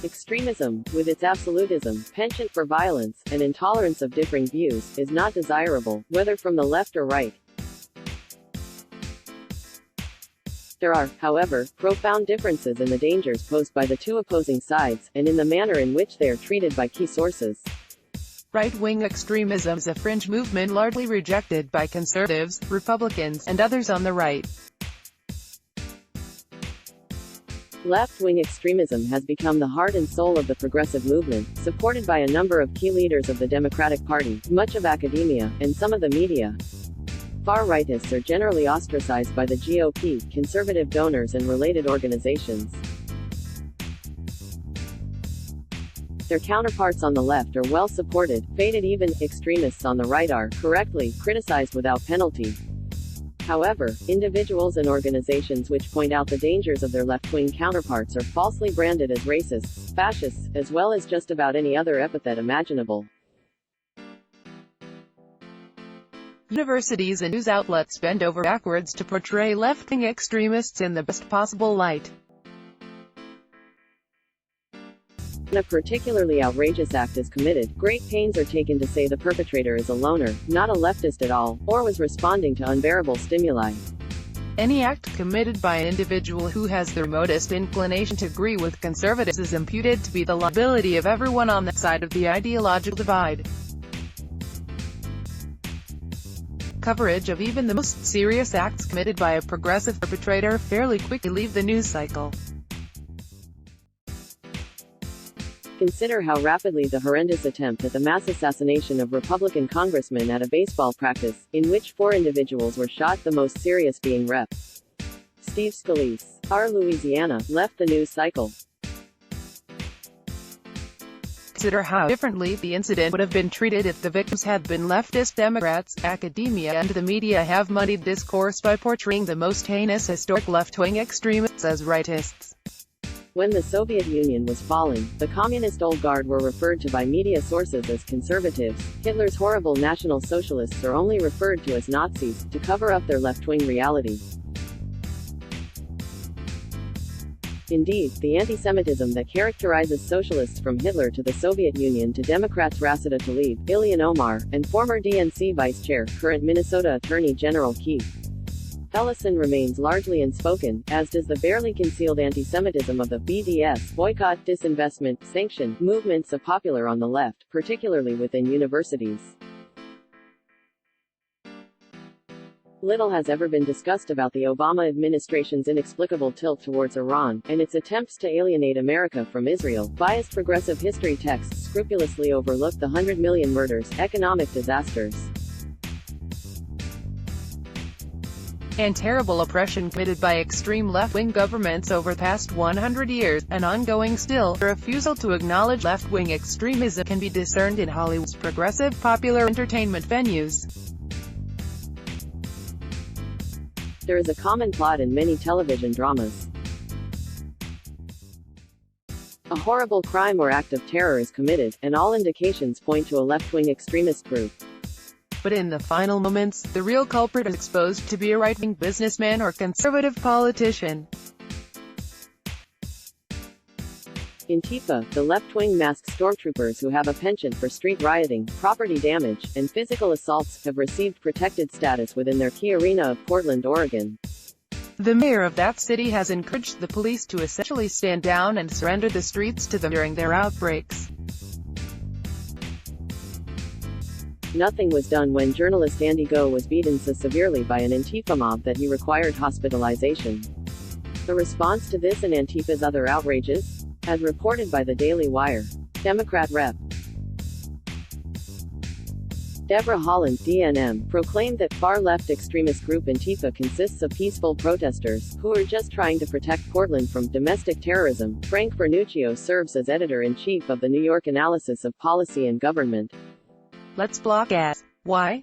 Extremism, with its absolutism, penchant for violence, and intolerance of differing views, is not desirable, whether from the left or right. There are, however, profound differences in the dangers posed by the two opposing sides, and in the manner in which they are treated by key sources. Right-wing extremism is a fringe movement largely rejected by conservatives, Republicans, and others on the right. Left-wing extremism has become the heart and soul of the progressive movement, supported by a number of key leaders of the Democratic Party, much of academia, and some of the media. Far-rightists are generally ostracized by the GOP, conservative donors and related organizations. Their counterparts on the left are well supported, feted. Even extremists on the right are, correctly, criticized without penalty. However, individuals and organizations which point out the dangers of their left-wing counterparts are falsely branded as racists, fascists, as well as just about any other epithet imaginable. Universities and news outlets bend over backwards to portray left-wing extremists in the best possible light. When a particularly outrageous act is committed, great pains are taken to say the perpetrator is a loner, not a leftist at all, or was responding to unbearable stimuli. Any act committed by an individual who has the remotest inclination to agree with conservatives is imputed to be the liability of everyone on that side of the ideological divide. Coverage of even the most serious acts committed by a progressive perpetrator fairly quickly leave the news cycle. Consider how rapidly the horrendous attempt at the mass assassination of Republican congressmen at a baseball practice, in which 4 individuals were shot, the most serious being Rep. Steve Scalise, R. Louisiana, left the news cycle. Consider how differently the incident would have been treated if the victims had been leftist Democrats. Academia and the media have muddied discourse by portraying the most heinous historic left-wing extremists as rightists. When the Soviet Union was falling, the communist old guard were referred to by media sources as conservatives. Hitler's horrible National Socialists are only referred to as Nazis, to cover up their left-wing reality. Indeed, the anti-Semitism that characterizes socialists from Hitler to the Soviet Union to Democrats Rashida Tlaib, Ilhan Omar, and former DNC Vice Chair, current Minnesota Attorney General Keith Ellison remains largely unspoken, as does the barely concealed anti-Semitism of the BDS, boycott, disinvestment, sanction, movement so popular on the left, particularly within universities. Little has ever been discussed about the Obama administration's inexplicable tilt towards Iran, and its attempts to alienate America from Israel. Biased progressive history texts scrupulously overlook the 100 million murders, economic disasters, and terrible oppression committed by extreme left-wing governments over the past 100 years, and ongoing still. The refusal to acknowledge left-wing extremism can be discerned in Hollywood's progressive popular entertainment venues. There is a common plot in many television dramas. A horrible crime or act of terror is committed, and all indications point to a left-wing extremist group. But in the final moments, the real culprit is exposed to be a right-wing businessman or conservative politician. Antifa, the left-wing masked stormtroopers who have a penchant for street rioting, property damage, and physical assaults, have received protected status within their key arena of Portland, Oregon. The mayor of that city has encouraged the police to essentially stand down and surrender the streets to them during their outbreaks. Nothing was done when journalist Andy Go was beaten so severely by an Antifa mob that he required hospitalization. The response to this and Antifa's other outrages? As reported by the Daily Wire. Democrat Rep. Deborah Holland, DNM, proclaimed that far-left extremist group Antifa consists of peaceful protesters, who are just trying to protect Portland from domestic terrorism. Frank Vernuccio serves as editor-in-chief of the New York Analysis of Policy and Government. Let's block ads. Why?